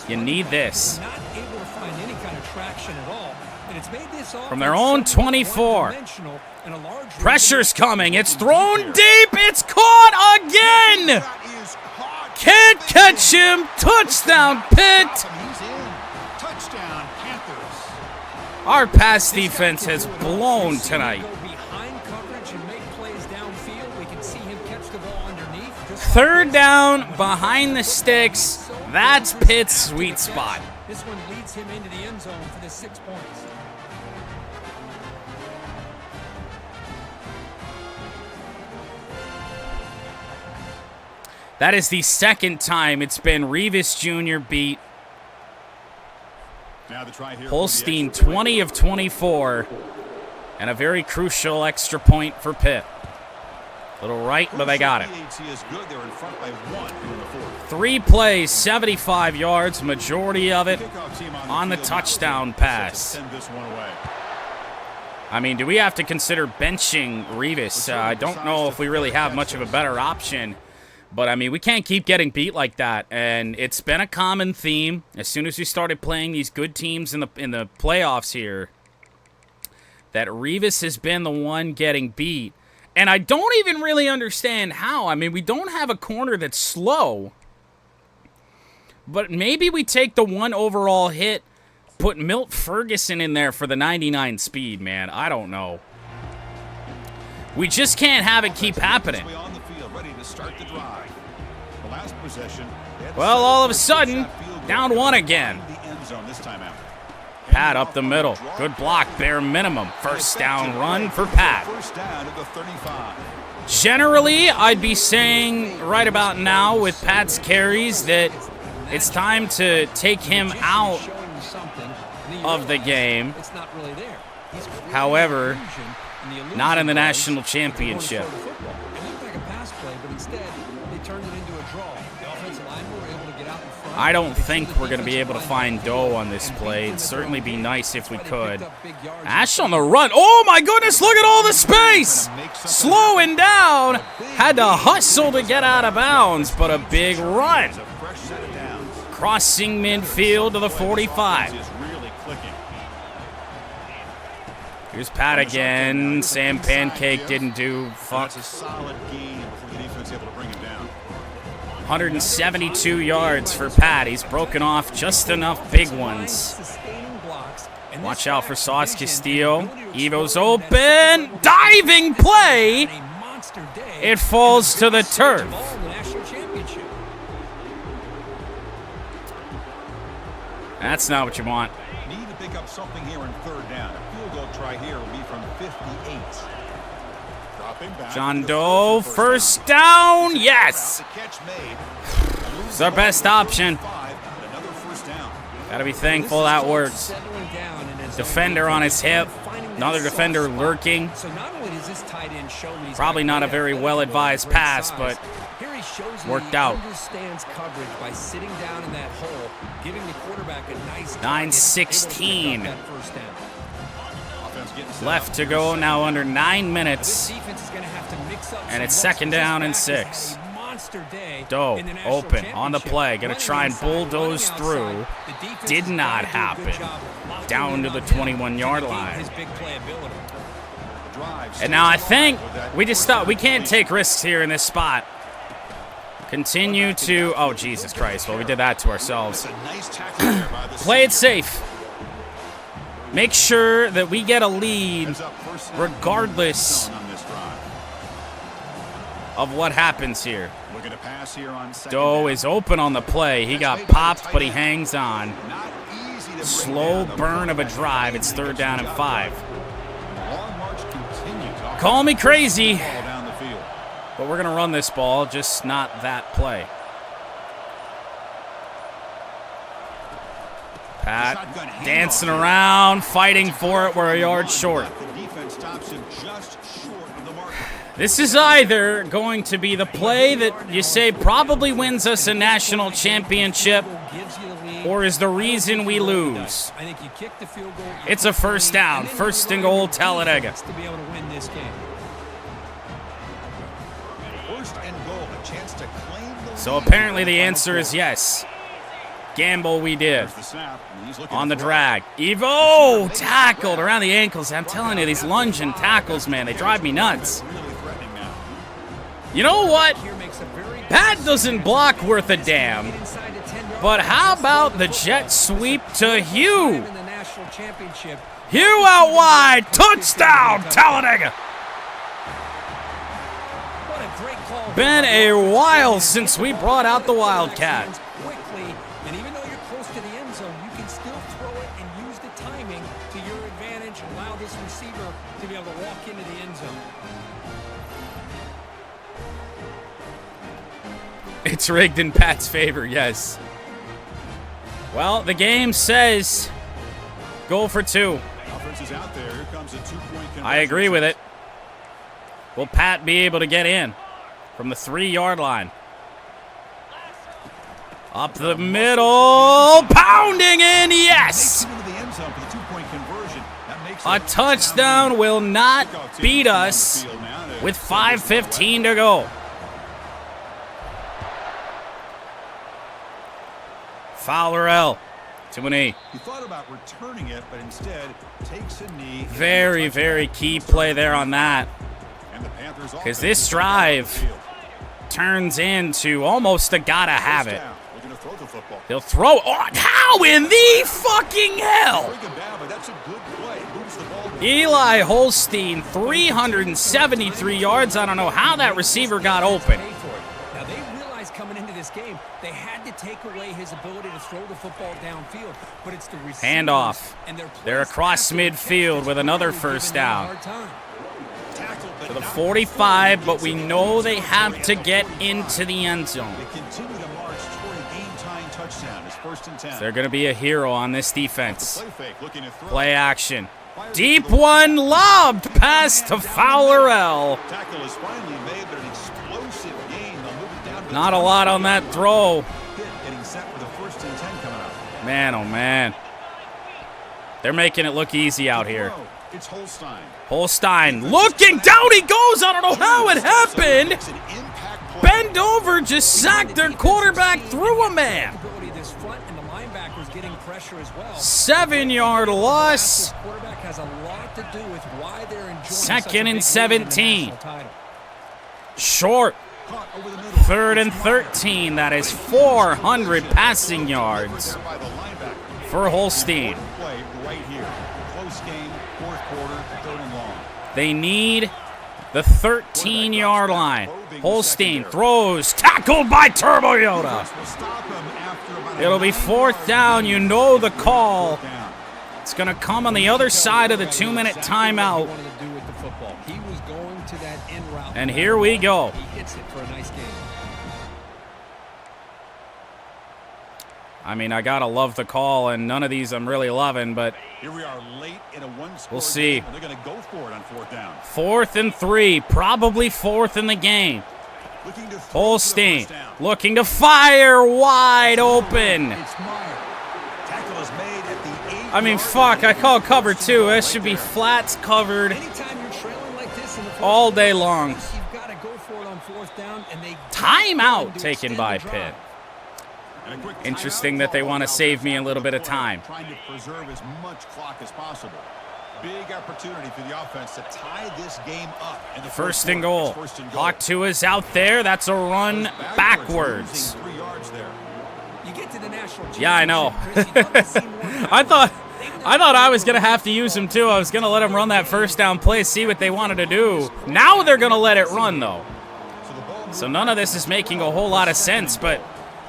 you need this. Not able to find any kind of traction at all. And it's made this From their own offense 24. one-dimensional and a large Pressure's coming. It's thrown deep. It's caught again. That is caught. Can't catch him. Touchdown, Pitt. He's in. Touchdown, Panthers. Our pass defense has blown tonight. Go behind coverage and make plays downfield. We can see him catch the ball underneath. 3rd down, behind the sticks. That's Pitt's sweet spot. This one leads him into the end zone for the 6 points. That is the 2nd time it's been Revis Jr. beat Now the try here. Holstein 20 of 24, and a very crucial extra point for Pitt. Little right, but they got it. is good. They're in front by 1 in the 4th. 3 plays, 75 yards, majority of it Kickoff team on the field. touchdown Set to pass. Send this one away. I mean, do we have to consider benching Revis? I don't know if we really have much of a better option. But, I mean, we can't keep getting beat like that. And it's been a common theme. As soon as we started playing these good teams in the playoffs here, that Revis has been the one getting beat. And I don't even really understand how. I mean, we don't have a corner that's slow. But maybe we take the 1 overall hit, put Milt Ferguson in there for the 99 speed, man. I don't know. We just can't have it keep happening. On the field, ready to start the drive. The last possession. Well, all of a sudden, down 1 again. The end zone this time out. Pat up the middle. Good block, bare minimum. 1st down run for Pat. 1st down at the 35. Generally, I'd be saying right about now with Pat's carries that it's time to take him out of the game. It's not really there. However, not in the national championship. It looked like a pass play, but instead they turned it into a draw. The offensive line were able to get out in front. I don't think we're going to be able to find Doe on this play. It'd certainly be nice if we could. Ash on the run. Oh, my goodness, look at all the space. Slowing down. Had to hustle to get out of bounds, but a big run. It's a fresh set of downs. Crossing midfield to the 45. Is really clicking. Here's Pat again. Sam Pancake didn't do fuck. That's a solid gain before the defense able to bring him down. 172 yards for Pat. He's broken off just enough big ones. Watch out for Sauce Castillo. Evo's open. Diving play. It falls to the turf. That's not what you want. Need to pick up something here in 3rd down. A field goal try here will be from 58. Dropping back. John Doe, 1st down. Yes. The catch made. It's our best option. Another 1st down. Gotta be thankful that works. Defender on his hip. Another defender lurking. Probably not a very well-advised pass, but worked out. 9:16 left to go now, under 9 minutes, and it's 2nd down and 6. Doe open on the play, gonna try and bulldoze through. Did not happen. Down to the 21-yard line. And now I think we just thought we can't take risks here in this spot. Continue to, oh, Jesus Christ. Well, we did that to ourselves. Play it safe. Make sure that we get a lead regardless of what happens here. Doe is open on the play. He got popped, but he hangs on. Slow burn of a drive. It's 3rd down and 5. Call me crazy, but we're going to run this ball, just not that play. Pat dancing around, fighting for it. We're a yard short. This is either going to be the play that you say probably wins us a national championship, or is the reason we lose. It's a 1st down, 1st and goal, Talladega. So apparently the answer is yes. Gamble we did. On the drag. Evo tackled around the ankles. I'm telling you, these lunging tackles, man, they drive me nuts. You know what? Pat doesn't block worth a damn. But how about the jet sweep to Hugh? Hugh out wide. Touchdown, Talladega. Been a while since we brought out the Wildcat. And even though you're close to the end zone, you can still throw it and use the timing to your advantage. Allow this receiver to be able to walk into the end zone. It's rigged in Pat's favor, yes. Well, the game says go for 2. I agree with it. Will Pat be able to get in from the 3-yard line? Up the middle, pounding in, yes! A touchdown will not beat us with 5:15 to go. Fowler L to an E. He thought about returning it, but instead takes a knee. Very, very key play there on that. Because this drive turns into almost a gotta have it. He'll throw. Oh, how in the fucking hell? Eli Holstein, 373 yards. I don't know how that receiver got open. Now they realized coming into this game they had to take away his ability to throw the football downfield, but it's the receivers. Handoff. They're across midfield with another 1st down. To the 45, but we know they have to get into the end zone. They're going to be a hero on this defense. Play action. Deep one, lobbed pass to Fowler L. Not a lot on that throw. Man, oh man. They're making it look easy out here. Holstein looking down, he goes. I don't know how it happened. Bend over, just sacked their quarterback through a man. 7-yard loss. 2nd and 17. Short. 3rd and 13. That is 400 passing yards for Holstein. They need the 13-yard line. Holstein throws, tackled by Turbo Yoda. It'll be 4th down. You know the call. It's going to come on the other side of the 2-minute timeout. And here we go. I mean, I gotta love the call, and none of these I'm really loving, but here we are late in a we'll see. They're going to go for it on 4th down. 4th and 3, probably 4th in the game. Holstein looking to fire, wide open. I mean, fuck, I call cover 2. That should be flats covered all day long. Timeout taken by Pitt. Interesting that they want to save me a little bit of time. Trying to preserve as much clock as possible. Big opportunity for the offense to tie this game up. In the First and goal. First and Hawk 2 is out there. That's a run backwards. 3 yards there. You get to the national Yeah, I know. championship, Chris, you love to see more I thought I was going to have to use him too. I was going to let him run that first down play, see what they wanted to do. Now they're going to let it run, though. So none of this is making a whole lot of sense, but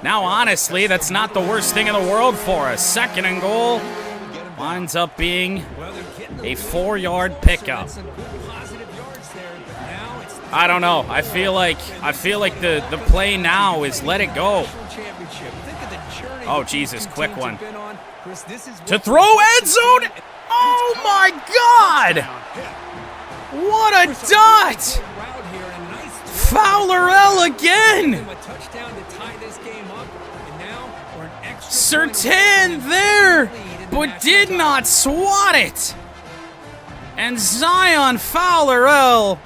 now, honestly, that's not the worst thing in the world for us. Second and goal winds up being a 4-yard pickup. I don't know. I feel like the play now is let it go. Oh, Jesus, quick one. To throw, end zone! Oh, my God! What a dot! Fowler again! Surtain there, but did not swat it. And Zion Fowler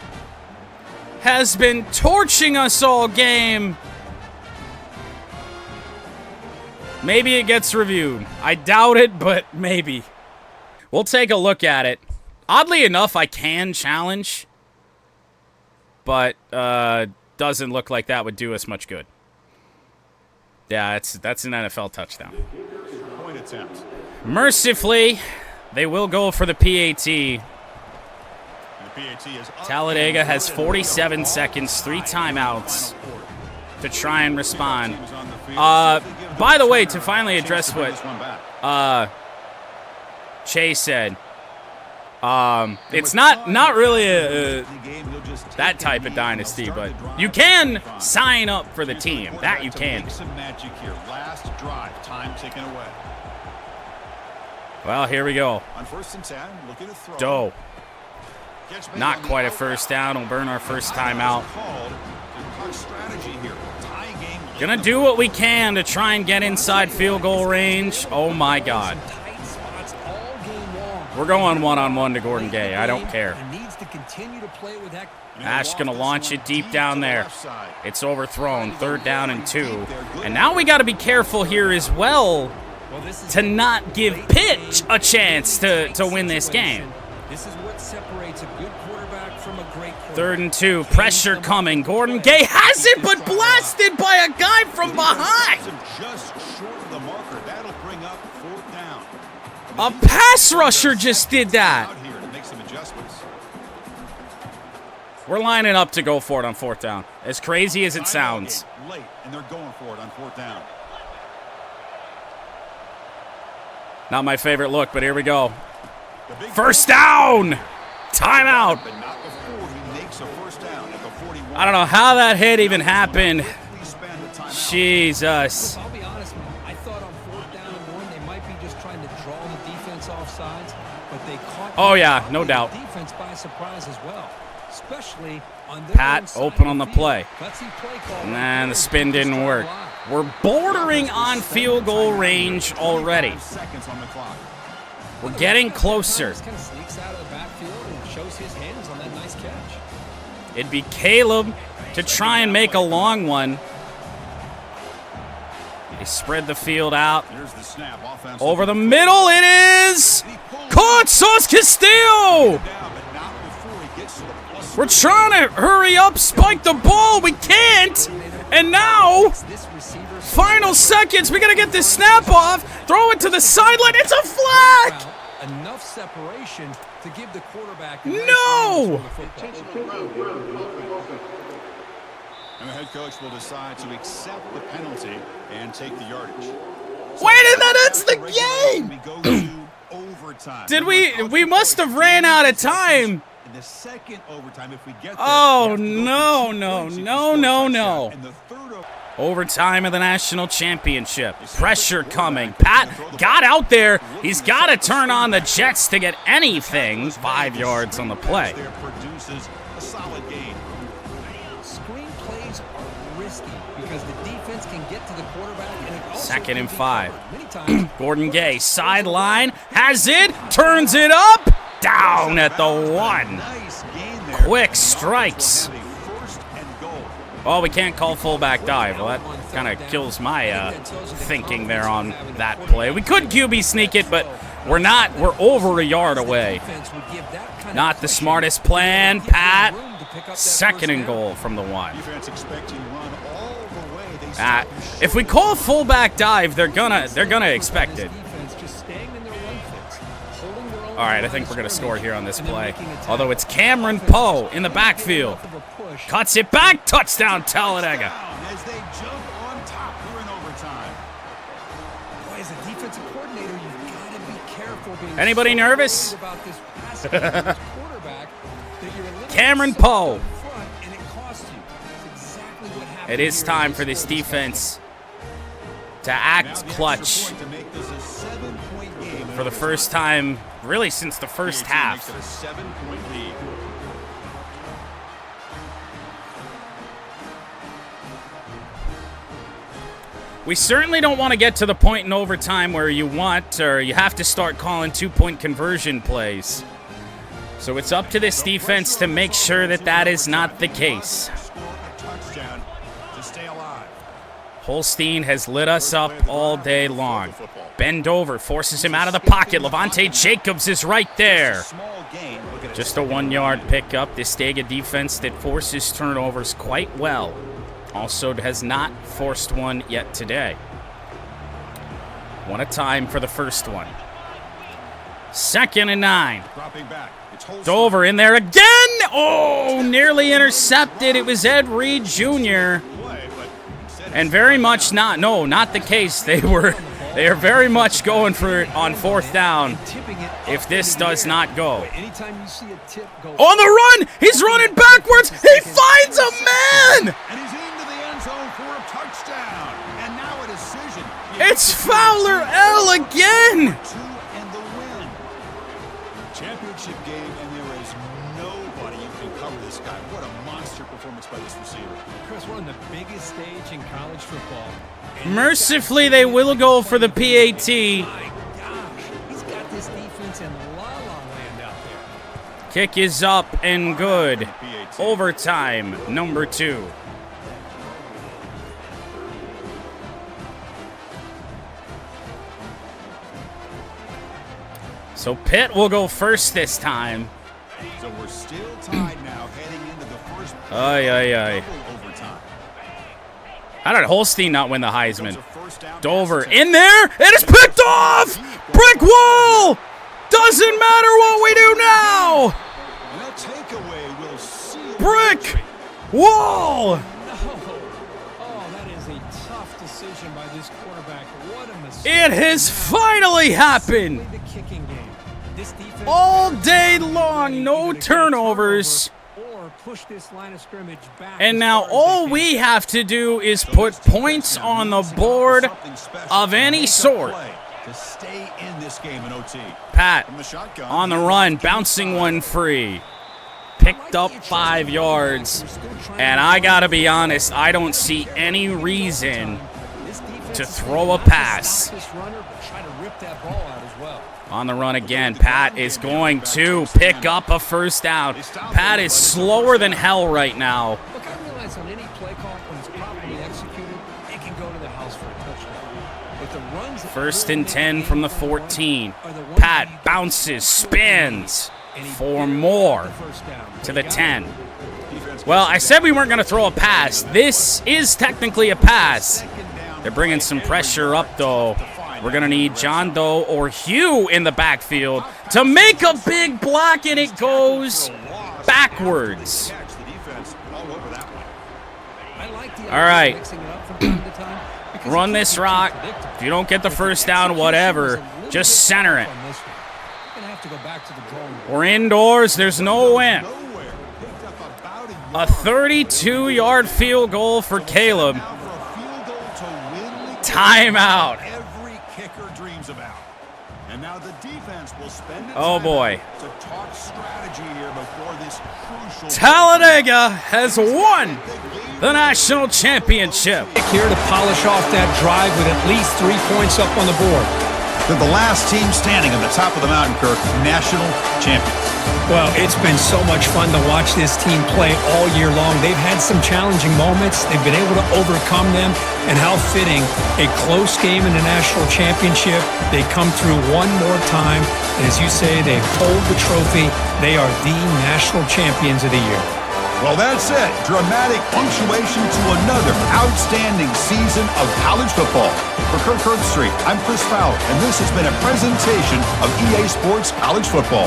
has been torching us all game. Maybe it gets reviewed. I doubt it, but maybe. We'll take a look at it. Oddly enough, I can challenge, but doesn't look like that would do us much good. Yeah, that's an NFL touchdown. Point attempt. Mercifully, they will go for the PAT. Talladega has 47 seconds, 3 timeouts to try and respond. By the way, to finally address what Chase said, it's not really that type of dynasty, but you can sign up for the team. That you can. Well, here we go. Doe. Not quite a first down. We'll burn our first timeout. Gonna do what we can to try and get inside field goal range. Oh my God. We're going one-on-one to Gordon Gay. I don't care. Ash gonna launch it deep down there. It's overthrown. 3rd down and 2. And now we gotta be careful here as well to not give Pitt a chance to win this game. This is what separates a good quarterback from a great quarterback. 3rd and 2. Pressure coming. Gordon Gay has it, but blasted by a guy from behind. Just short of the marker. That'll bring up 4th down. A pass rusher just did that. Out here to make some adjustments. We're lining up to go for it on 4th down. As crazy as it sounds. Late, and they're going for it on 4th down. Not my favorite look, but here we go. 1st down! Timeout! But not before he makes a 1st down at the 41. I don't know how that hit even happened. Jesus. I'll be honest, man. I thought on 4th down and 1 they might be just trying to draw the defense off sides, but they caught no doubt. the defense by surprise as well, especially on their Pat own side open of on the field. play. Gutsy play call. Nah, the spin didn't work. We're bordering on field goal range already. Seconds on the clock. We're getting closer. Kind of sneaks out of the backfield and shows his hands on that nice catch. It'd be Caleb to try and make a long one. They spread the field out. Here's the snap. Offense Over the middle, it is caught. Sauce Castillo. We're trying to hurry up, spike the ball. We can't. And now, final seconds. We got to get this snap off. Throw it to the sideline. It's a flag. Enough separation to give the quarterback No. And the head coach will decide to accept the penalty and take the yardage. Wait, and that ends the game. We go to overtime. Did we must have ran out of time. In the second overtime, if we get there, Oh, we have to go no, 2 no, points if you no, score a no, touchdown. no. And the third Overtime of the national championship. Pressure coming. Pat got out there. He's got to turn on the Jets to get anything. 5 yards on the play. there produces a solid gain. Screen plays are risky because the defense can get to the quarterback. And it also 2nd can and be 5. covered. Many times, Gordon Gay, sideline, has it, turns it up, down at the 1. Nice gain there. Quick strikes. Have a 1st and goal. Oh, we can't call fullback dive. Well, that kind of kills my thinking there on that play. We could QB sneak it, but We're over a yard away. Not the smartest plan, Pat. 2nd and goal from the 1. If we call fullback dive, they're gonna expect it. All right, I think we're gonna score here on this play. Although it's Cameron Poe in the backfield, cuts it back, touchdown Talladega. As they jump on top here in overtime. Boy, as a defensive coordinator, you've got to be careful being Anybody nervous? about this pass game with this quarterback that you're a little Cameron upset Poe. up front, and it costs you. It's exactly what happened It is here. time for this defense to act clutch To make this a 7-point game. for the first time, really since the first half. Makes it a 7-point lead. We certainly don't want to get to the point in overtime where you have to start calling 2-point conversion plays. So it's up to this defense to make sure that that is not the case. Score a touchdown to stay alive. Holstein has lit us up all day long. Bend over, forces him out of the pocket. Levante Jacobs is right there. Small gain. Look at Just a 1-yard pickup. This Dega defense that forces turnovers quite well. Also has not forced one yet today. One a time for the first one. 2nd and 9. dropping back. It's Holstein. Dover in there again. Oh, nearly intercepted. It was Ed Reed Jr. Play, but instead And very much not the case. They are very much going for it on 4th down if this does not go. Anytime you see a tip go On the run! He's running backwards! He finds a man! and he's into the end zone for a touchdown. And now a decision. It's Fowler L again! 2 and the win. Championship game, and there is nobody who can cover this guy. What a monster performance by this receiver. Chris, we're on the biggest stage in college football. Mercifully, they will go for the PAT. My gosh, he's got this defense in la-la land out there. Kick is up and good. Overtime, number 2. So Pitt will go first this time. So we're still tied now, heading into the first Ay, ay, ay. double overtime. How did Holstein not win the Heisman? It's a first down Dover pass in there. It is picked off. Brick wall. Doesn't matter what we do now. And that takeaway will seal Brick wall. No. Oh, that is a tough decision by this quarterback. What a mistake. It has finally happened. The kicking game. This defense All day long, no turnovers. or push this line of scrimmage back. And as now far as all they we can. have to do is put points on the board something special of to any make a sort. play to stay in this game in OT. Pat From the shotgun, on the run, bouncing one free. Picked up 5 yards. And I gotta be honest, I don't see any reason to throw a pass. On the run again, Pat is going to pick up a first down. Pat is slower than hell right now. Look, I realize on any play call, when it's properly executed, it can go to the house for a touchdown. But the runs that 1st really and 10 make from the the play 14. are the ones Pat that you bounces, spins and he for did more the first down. to He the got 10. defense Well, I said we weren't going to throw a pass. This is technically a pass. They're bringing some pressure up, though. We're going to need John Doe or Hugh in the backfield to make a big block, and it goes backwards. catch the defense all over that one. I like the All right. idea of mixing it up from time to time because Run it this keeps it rock. predictable. If you don't get the But first the down, execution whatever, was a little just bit center off it. on this one. You're gonna have to go back to the drawing board. We're indoors. There's no wind. Nowhere. Picked up about a A yard. 32-yard field goal for Caleb. Now for a field goal to win the Timeout. game every kicker dreams about. And now the defense will spend its Oh, time boy. to talk strategy here before this crucial Talladega has won the national championship. Here to polish off that drive with at least 3 points up on the board. They're the last team standing on the top of the mountain, Kirk, national champions. Well, it's been so much fun to watch this team play all year long. They've had some challenging moments. They've been able to overcome them. And how fitting, a close game in the national championship. They come through one more time. And as you say, they hold the trophy. They are the national champions of the year. Well, that's it. Dramatic punctuation to another outstanding season of college football. For Kirk Herbstreit, I'm Chris Fowler, and this has been a presentation of EA Sports College Football.